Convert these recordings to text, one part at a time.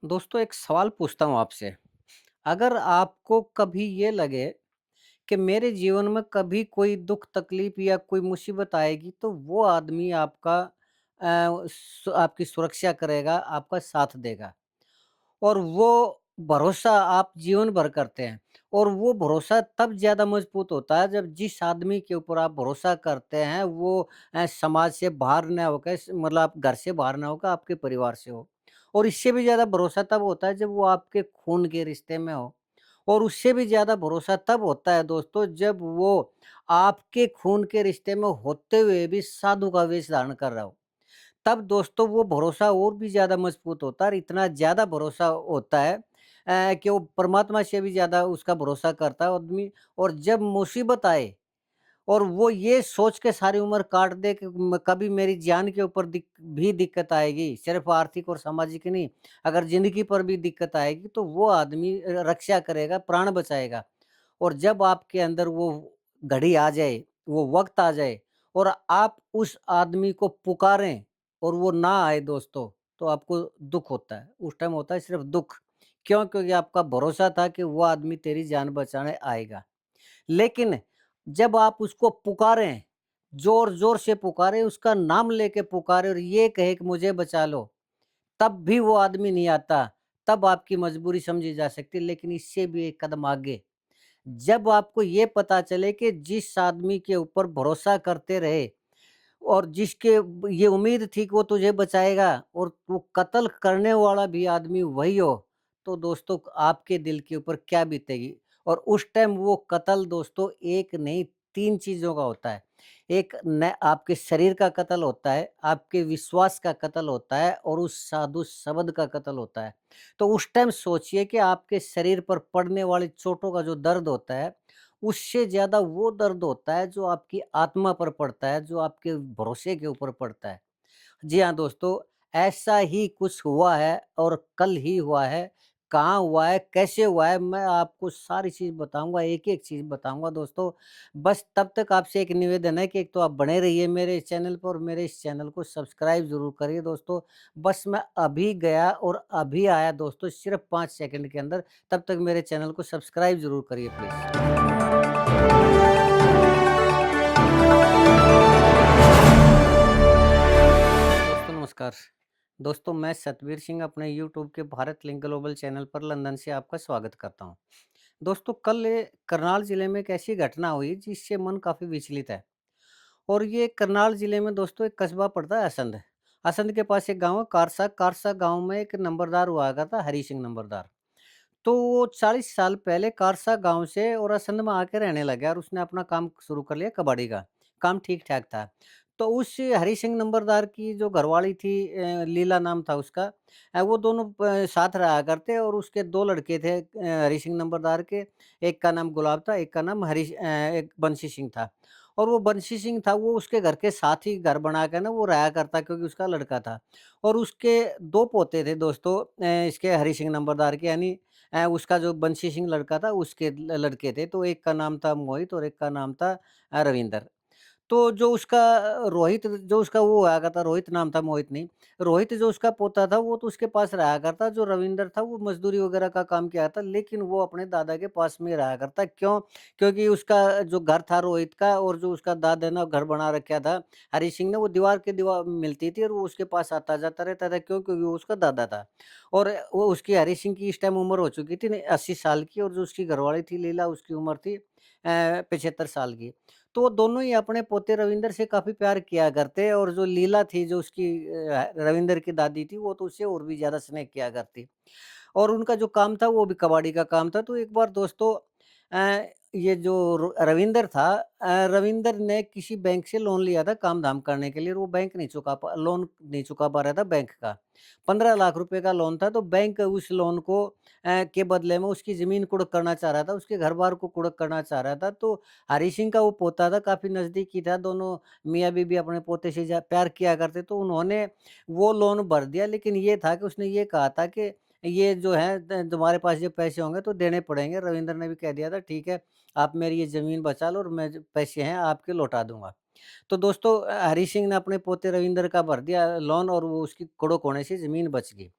दोस्तों एक सवाल पूछता हूँ आपसे। अगर आपको कभी ये लगे कि मेरे जीवन में कभी कोई दुःख तकलीफ़ या कोई मुसीबत आएगी तो वो आदमी आपका आपकी सुरक्षा करेगा, आपका साथ देगा और वो भरोसा आप जीवन भर करते हैं और वो भरोसा तब ज़्यादा मज़बूत होता है जब जिस आदमी के ऊपर आप भरोसा करते हैं वो समाज से बाहर ना होकर मतलब आप घर से बाहर ना होकर आपके परिवार से हो। और इससे भी ज़्यादा भरोसा तब होता है जब वो आपके खून के रिश्ते में हो। और उससे भी ज़्यादा भरोसा तब होता है दोस्तों जब वो आपके खून के रिश्ते में होते हुए भी साधु का वेश धारण कर रहा हो। तब दोस्तों वो भरोसा और भी ज़्यादा मजबूत होता है और इतना ज़्यादा भरोसा होता है कि वो परमात्मा से भी ज़्यादा उसका भरोसा करता है आदमी। और जब मुसीबत आए और वो ये सोच के सारी उम्र काट दे कि कभी मेरी जान के ऊपर भी दिक्कत आएगी, सिर्फ आर्थिक और सामाजिक नहीं, अगर ज़िंदगी पर भी दिक्कत आएगी तो वो आदमी रक्षा करेगा, प्राण बचाएगा। और जब आपके अंदर वो घड़ी आ जाए, वो वक़्त आ जाए और आप उस आदमी को पुकारें और वो ना आए दोस्तों, तो आपको दुःख होता है। उस टाइम होता है सिर्फ़ दुःख। क्यों? क्योंकि आपका भरोसा था कि वो आदमी तेरी जान बचाने आएगा। लेकिन जब आप उसको पुकारें, ज़ोर-ज़ोर से पुकारें, उसका नाम लेके पुकारें और ये कहे कि मुझे बचा लो, तब भी वो आदमी नहीं आता, तब आपकी मजबूरी समझी जा सकती है। लेकिन इससे भी एक कदम आगे, जब आपको ये पता चले कि जिस आदमी के ऊपर भरोसा करते रहे और जिसके ये उम्मीद थी कि वो तुझे बचाएगा और वो कत्ल करने वाला भी आदमी वही हो, तो दोस्तों आपके दिल के ऊपर क्या बीतेगी? और उस टाइम वो कत्ल दोस्तों 1 नहीं 3 चीज़ों का होता है। एक न आपके शरीर का कत्ल होता है, आपके विश्वास का कत्ल होता है और उस साधु शब्द का कत्ल होता है। तो उस टाइम सोचिए कि आपके शरीर पर पड़ने वाली चोटों का जो दर्द होता है, उससे ज़्यादा वो दर्द होता है जो आपकी आत्मा पर पड़ता है, जो आपके भरोसे के ऊपर पड़ता है। जी हाँ, दोस्तों, ऐसा ही कुछ हुआ है और कल ही हुआ है। कहाँ हुआ है, कैसे हुआ है, मैं आपको सारी चीज़ बताऊँगा, एक-एक चीज़ बताऊँगा दोस्तों। बस तब तक आपसे एक निवेदन है कि एक तो आप बने रहिए मेरे इस चैनल पर और मेरे इस चैनल को सब्सक्राइब ज़रूर करिए दोस्तों। बस मैं अभी गया और अभी आया दोस्तों सिर्फ़ 5 सेकंड के अंदर, तब तक मेरे चैनल को सब्सक्राइब ज़रूर करिए प्लीज़। दोस्तों नमस्कार। दोस्तों मैं सतवीर सिंह अपने यूट्यूब के भारत लिंक ग्लोबल चैनल पर लंदन से आपका स्वागत करता हूं। दोस्तों कल करनाल जिले में एक ऐसी घटना हुई जिससे मन काफ़ी विचलित है। और ये करनाल जिले में दोस्तों एक कस्बा पड़ता है असंध। असंध के पास एक गांव है कारसा। कारसा गांव में एक नंबरदार हुआ करता हरी सिंह नंबरदार। तो वो 40 साल पहले कारसा गांव से और असंध में आके रहने लगा और उसने अपना काम शुरू कर लिया कबाड़ी का। काम ठीक-ठाक था। तो उस हरी सिंह नंबरदार की जो घरवाली थी लीला नाम था उसका। वो दोनों साथ रहा करते और उसके 2 लड़के थे हरी सिंह नंबरदार के। एक का नाम गुलाब था, एक का नाम एक बंसी सिंह था। और वो बंसी सिंह था वो उसके घर के साथ ही घर बना के ना वो रहा करता क्योंकि उसका लड़का था। और उसके 2 पोते थे दोस्तों इसके हरी सिंह नंबरदार के यानी उसका जो बंशी सिंह लड़का था उसके लड़के थे, तो एक का नाम था मोहित और एक का नाम था रविंदर। तो जो उसका रोहित जो उसका वो हुआ करता रोहित नाम था मोहित नहीं। रोहित जो उसका पोता था वो तो उसके पास रहा करता, जो रविंदर था वो मज़दूरी वग़ैरह का काम किया था लेकिन वो अपने दादा के पास में ही रहा करता। क्यों? क्योंकि उसका जो घर था रोहित का और जो उसका दादा ने घर बना रखा था हरी सिंह ने, वो दीवार के दीवार मिलती थी और वो उसके पास आता-जाता रहता था। क्यों? क्योंकि वो उसका दादा था। और वो उसकी हरी सिंह की इस टाइम उम्र हो चुकी थी 80 साल की और जो उसकी घरवाली थी लीला उसकी उम्र थी 75 साल की। तो वो दोनों ही अपने पोते रविंदर से काफ़ी प्यार किया करते और जो लीला थी जो उसकी रविंदर की दादी थी वो तो उससे और भी ज़्यादा स्नेह किया करती। और उनका जो काम था वो भी कबाड़ी का काम था। तो एक बार दोस्तों ये जो रविंदर था रविंदर ने किसी बैंक से लोन लिया था काम-धाम करने के लिए और वो बैंक नहीं चुका पा लोन नहीं चुका पा रहा था बैंक का। 15 लाख रुपए का लोन था तो बैंक उस लोन को के बदले में उसकी ज़मीन कुर्क करना चाह रहा था, उसके घर-बार को कुर्क करना चाह रहा था। तो हरी सिंह का वो पोता था, काफ़ी नज़दीकी था, दोनों मियाँ-बीवी अपने पोते से प्यार किया करते, तो उन्होंने वो लोन भर दिया। लेकिन ये था कि उसने ये कहा था कि ये जो है तुम्हारे पास जो पैसे होंगे तो देने पड़ेंगे। रविंद्र ने भी कह दिया था ठीक है, आप मेरी ये ज़मीन बचा लो और मैं जो पैसे हैं आपके लौटा दूँगा। तो दोस्तों हरी सिंह ने अपने पोते रविंद्र का भर दिया लोन और वो उसकी कुड़क होने से ज़मीन बच गई।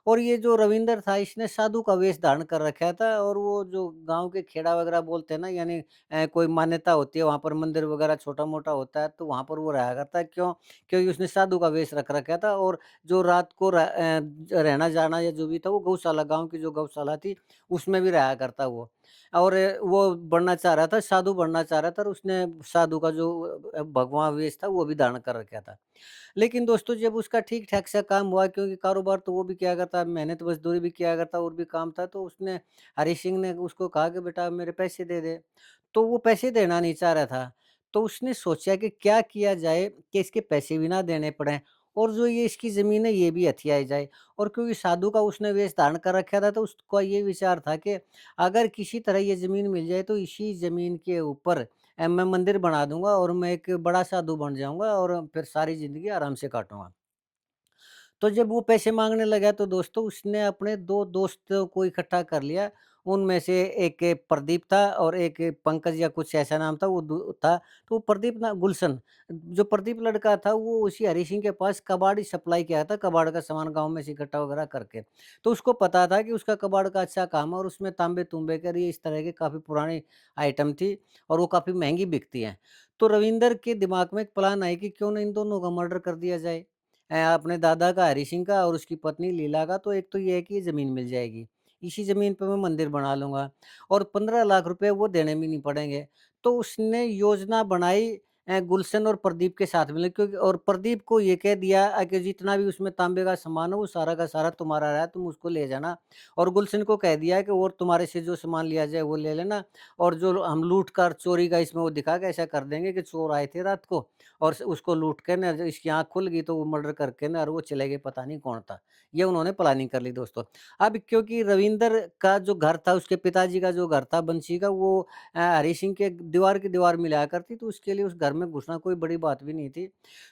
और ये जो रविंदर था इसने साधु का वेश धारण कर रखा था और वो जो गाँव के खेड़ा वगैरह बोलते हैं ना यानी कोई मान्यता होती है वहाँ पर मंदिर वगैरह छोटा-मोटा होता है तो वहाँ पर वो रहा करता है क्यों? क्योंकि उसने साधु का वेश रख रखा था और जो रात को रहना-जाना या जो भी था वो गौशाला गाँव की जो गौशाला थी उसमें भी रहा करता वो। और वो बनना चाह रहा था, साधु बनना चाह रहा था और उसने साधु का जो भगवा वेश था वो भी धारण कर रखा था। लेकिन दोस्तों जब उसका ठीक-ठाक सा काम हुआ क्योंकि कारोबार तो वो भी किया करता, मेहनत मज़दूरी भी किया करता और भी काम था, तो उसने हरी सिंह ने उसको कहा कि बेटा मेरे पैसे दे दे। तो वो पैसे देना नहीं चाह रहा था। तो उसने सोचा कि क्या किया जाए कि इसके पैसे भी ना देने पड़ें और जो ये इसकी ज़मीन है ये भी हथियाई जाए। और क्योंकि साधु का उसने वेश धारण कर रखा था तो उसका ये विचार था कि अगर किसी तरह ये ज़मीन मिल जाए तो इसी ज़मीन के ऊपर मैं मंदिर बना दूँगा और मैं एक बड़ा साधु बन जाऊँगा और फिर सारी ज़िंदगी आराम से काटूँगा। तो जब वो पैसे माँगने लगा तो दोस्तों उसने अपने 2 दोस्तों को इकट्ठा कर लिया। उनमें से एक प्रदीप था और एक पंकज या कुछ ऐसा नाम था वो था। तो वो प्रदीप ना गुलशन जो प्रदीप लड़का था वो उसी हरी सिंह के पास कबाड़ ही सप्लाई किया था, कबाड़ का सामान गाँव में से इकट्ठा वगैरह करके। तो उसको पता था कि उसका कबाड़ का अच्छा काम है और उसमें तांबे-तूंबे के ये इस तरह के काफ़ी पुरानी आइटम थी और वो काफ़ी महँगी बिकती हैं। तो रविंदर के दिमाग में एक प्लान आई कि क्यों ना इन दोनों का मर्डर कर दिया जाए। अपने दादा का हरी सिंह का और उसकी पत्नी लीला का, तो एक तो ये है कि ये ज़मीन मिल जाएगी। इसी ज़मीन पे मैं मंदिर बना लूँगा और 15 लाख रुपए वो देने भी नहीं पड़ेंगे। तो उसने योजना बनाई गुलशन और प्रदीप के साथ मिलकर क्योंकि और प्रदीप को ये कह दिया कि जितना भी उसमें तांबे का सामान हो वो सारा का सारा तुम्हारा रहा, तुम उसको ले जाना। और गुलशन को कह दिया कि और तुम्हारे से जो सामान लिया जाए वो ले लेना और जो हम लूट कर चोरी का इसमें वो दिखा के ऐसा कर देंगे कि चोर आए थे रात को और उसको लूट के ना जो इसकी आँख खुल गई तो वो मर्डर करके ना और वो चले गए पता नहीं कौन था। ये उन्होंने प्लानिंग कर ली दोस्तों। अब क्योंकि रविंदर का जो घर था उसके पिताजी का जो घर था बंशी का वो हरी सिंह के दीवार की दीवार मिलाया करती तो उसके लिए उस घर में घुसना कोई बड़ी बात भी नहीं थी।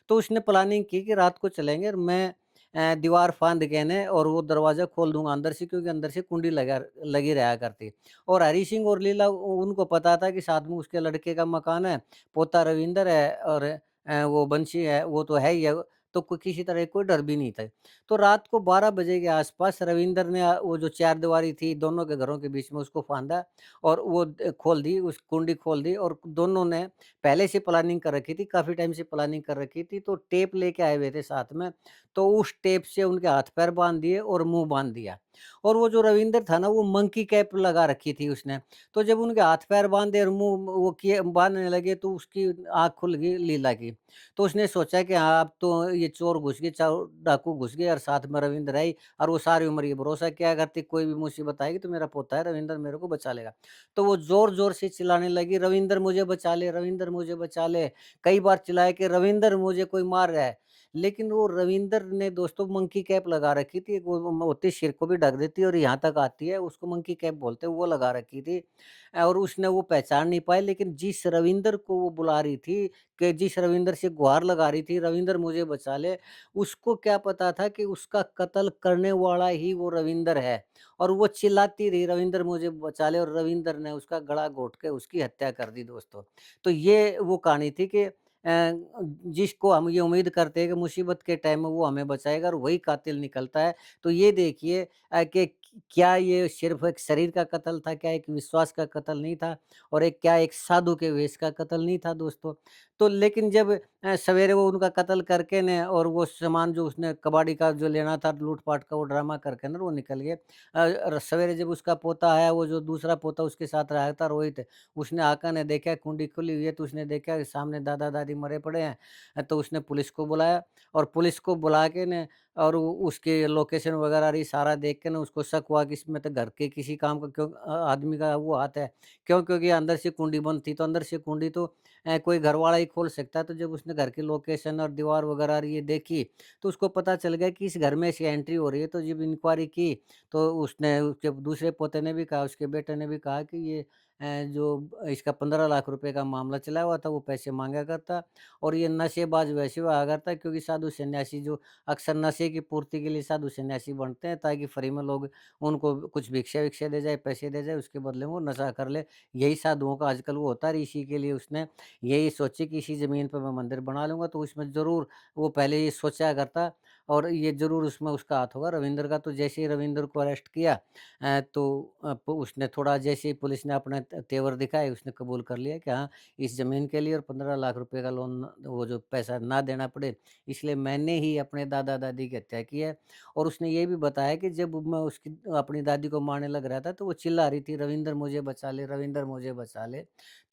तो उसने प्लानिंग की कि रात को चलेंगे और मैं दीवार फाँद के ना और वो दरवाज़ा खोल दूँगा अंदर से क्योंकि अंदर से कुंडी लगी रहा करती। और हरी सिंह और लीला उनको पता था कि साथ में उसके लड़के का मकान है, पोता रविंदर है और वो बंशी है, वो तो है ही है, तो किसी तरह कोई डर भी नहीं था। तो रात को 12 बजे के आस-पास रविंदर ने वो जो चारदीवारी थी दोनों के घरों के बीच में उसको फाँदा और वो खोल दी, उस कुंडी खोल दी और दोनों ने पहले से प्लानिंग कर रखी थी, काफ़ी टाइम से प्लानिंग कर रखी थी, तो टेप लेके आए हुए थे साथ में, तो उस टेप से उनके हाथ-पैर बाँध दिए और मुँह बाँध दिया। और वो जो रविंदर था ना, वो मंकी कैप लगा रखी थी उसने, तो जब उनके हाथ-पैर बाँधे और मुँह वो किए बाँधने लगे तो उसकी आँख खुल गई लीला की। तो उसने सोचा कि हाँ, अब तो ये चोर घुस गए, डाकू घुस गए और साथ में रविंद्र है ही और वो सारी उम्र ये भरोसा किया करती कोई भी मुसीबत आएगी तो मेरा पोता है रविंद्र मेरे को बचा लेगा। तो वो ज़ोर-ज़ोर से चिल्लाने लगी, "रविंद्र मुझे बचा ले, रविंद्र मुझे बचा ले।" कई बार चिल्लाए कि रविंद्र मुझे कोई मार रहा है। लेकिन वो रविंद्र ने दोस्तों मंकी कैप लगा रखी थी, एक वो होती है सिर को भी ढक देती है और यहाँ तक आती है, उसको मंकी कैप बोलते हैं, वो लगा रखी थी। और उसने वो पहचान नहीं पाई लेकिन जिस रविंद्र को वो बुला रही थी कि जिस रविंद्र से गुहार लगा रही थी, "रविंद्र मुझे बचा ले", उसको क्या पता था कि उसका कत्ल करने वाला ही वो रविंद्र है। और वो चिल्लाती रही, "रविंद्र मुझे बचा ले" और रविंद्र ने उसका गला घोट के उसकी हत्या कर दी दोस्तों। तो ये वो कहानी थी कि जिसको हम ये उम्मीद करते हैं कि मुसीबत के टाइम में वो हमें बचाएगा और वही कातिल निकलता है। तो ये देखिए कि क्या ये सिर्फ़ एक शरीर का कत्ल था, क्या एक विश्वास का कत्ल नहीं था और क्या एक साधु के वेश का कत्ल नहीं था दोस्तों। तो लेकिन जब सवेरे वो उनका कत्ल करके न और वो सामान जो उसने कबाड़ी का जो लेना था लूट-पाट का वो ड्रामा करके ना वो निकल गए। सवेरे जब उसका पोता आया, वो जो दूसरा पोता उसके साथ रहा था रोहित, उसने आकर ने देखा कुंडी खुली हुई है तो उसने देखा कि सामने दादा-दादी मरे पड़े हैं। तो उसने पुलिस को बुलाया और पुलिस को बुला के न और उसके लोकेशन वगैरह रही सारा देख के ना उसको शक हुआ कि इसमें तो घर के किसी काम का क्यों आदमी का वो हाथ है। क्यों? क्योंकि अंदर से कुंडी बंद थी, तो अंदर से कुंडी तो कोई घरवाला ही खोल सकता है। तो जब उसने घर की लोकेशन और दीवार वगैरह ये देखी, तो उसको पता चल गया कि इस घर में से एंट्री हो रही है। तो जब इंक्वायरी की, तो उसने उसके दूसरे पोते ने भी कहा, उसके बेटे ने भी कहा कि ये जो इसका 15 लाख रुपए का मामला चला हुआ था, वो पैसे माँगा करता और ये नशेबाज वैसे हुआ करता क्योंकि साधु सन्यासी जो अक्सर नशे की पूर्ति के लिए साधु सन्यासी बनते हैं ताकि फ्री में लोग उनको कुछ भिक्षा-विक्षा दे जाए, पैसे दे जाए, उसके बदले में वो नशा कर ले। यही साधुओं का आजकल वो होता है, इसी के लिए उसने यही सोची कि इसी ज़मीन पे मैं मंदिर बना लूँगा, तो उसमें ज़रूर वो पहले ये सोचा करता और ये ज़रूर उसमें उसका हाथ होगा रविंद्र का। तो जैसे ही रविंद्र को अरेस्ट किया तो उसने थोड़ा जैसे ही पुलिस ने अपने तेवर दिखाए, उसने कबूल कर लिया कि हाँ, इस ज़मीन के लिए और 15 लाख रुपए का लोन वो जो पैसा ना देना पड़े, इसलिए मैंने ही अपने दादा-दादी की हत्या की है। और उसने ये भी बताया कि जब मैं उसकी अपनी दादी को मारने लग रहा था, तो वो चिल्ला रही थी, "रविंदर मुझे बचा ले, रविंदर मुझे बचा ले।"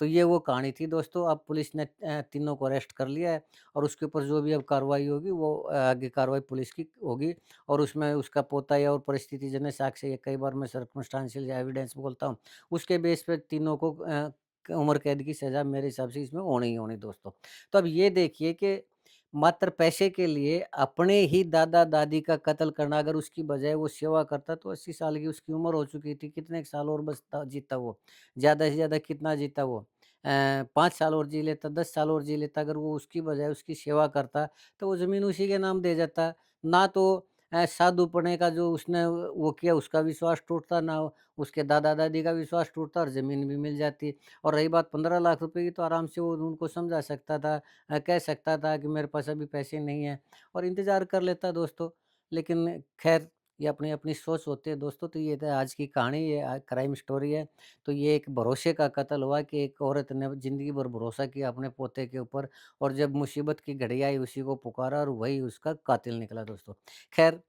तो ये वो कहानी थी दोस्तों। अब पुलिस ने तीनों को अरेस्ट कर लिया है और उसके ऊपर जो भी अब कार्रवाई होगी, वो आगे कार्रवाई पुलिस की होगी और उसमें उसका पोता या और परिस्थितिजन्य साक्ष्य या कई बार मैं सर्कमस्टेंशियल या एविडेंस बोलता हूँ, उसके बेस पे तीनों को उम्र कैद की सज़ा मेरे हिसाब से इसमें होनी ही होनी दोस्तों। तो अब ये देखिए कि मात्र पैसे के लिए अपने ही दादा-दादी का कत्ल करना, अगर उसकी बजाय वो सेवा करता तो 80 साल की उसकी उम्र हो चुकी थी, कितने साल और बचता जीता वो? ज़्यादा से ज़्यादा कितना जीता वो? 5 साल और जी लेता, 10 साल और जी लेता, अगर वो उसकी बजाय उसकी सेवा करता, तो वो ज़मीन उसी के नाम दे जाता। ना तो साधुपने का जो उसने वो किया उसका विश्वास टूटता, ना उसके दादा-दादी का विश्वास टूटता और ज़मीन भी मिल जाती। और रही बात 15 लाख रुपए की, तो आराम से वो उनको समझा सकता था, कह सकता था कि मेरे पास अभी पैसे नहीं हैं और इंतज़ार कर लेता दोस्तों। लेकिन ख़ैर ये अपनी-अपनी सोच होती है दोस्तों। तो ये था आज की कहानी, ये क्राइम स्टोरी है। तो ये एक भरोसे का कत्ल हुआ कि एक औरत ने ज़िंदगी भर भरोसा किया अपने पोते के ऊपर और जब मुसीबत की घड़ी आई उसी को पुकारा और वही उसका कातिल निकला दोस्तों। ख़ैर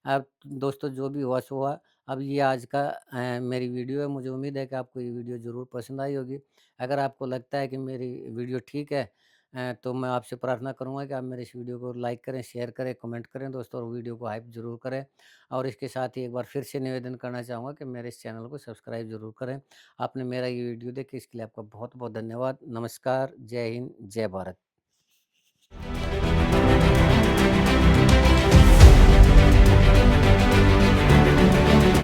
अब दोस्तों जो भी हुआ सो हुआ। अब ये आज का मेरी वीडियो है। मुझे उम्मीद है कि आपको ये वीडियो ज़रूर पसंद आई होगी। अगर आपको लगता है कि मेरी वीडियो ठीक है तो मैं आपसे प्रार्थना करूँगा कि आप मेरे इस वीडियो को लाइक करें, शेयर करें, कमेंट करें दोस्तों और वीडियो को हाइप ज़रूर करें। और इसके साथ ही एक बार फिर से निवेदन करना चाहूँगा कि मेरे इस चैनल को सब्सक्राइब ज़रूर करें। आपने मेरा ये वीडियो देखी इसके लिए आपका बहुत-बहुत धन्यवाद। नमस्कार, जय हिंद, जय भारत।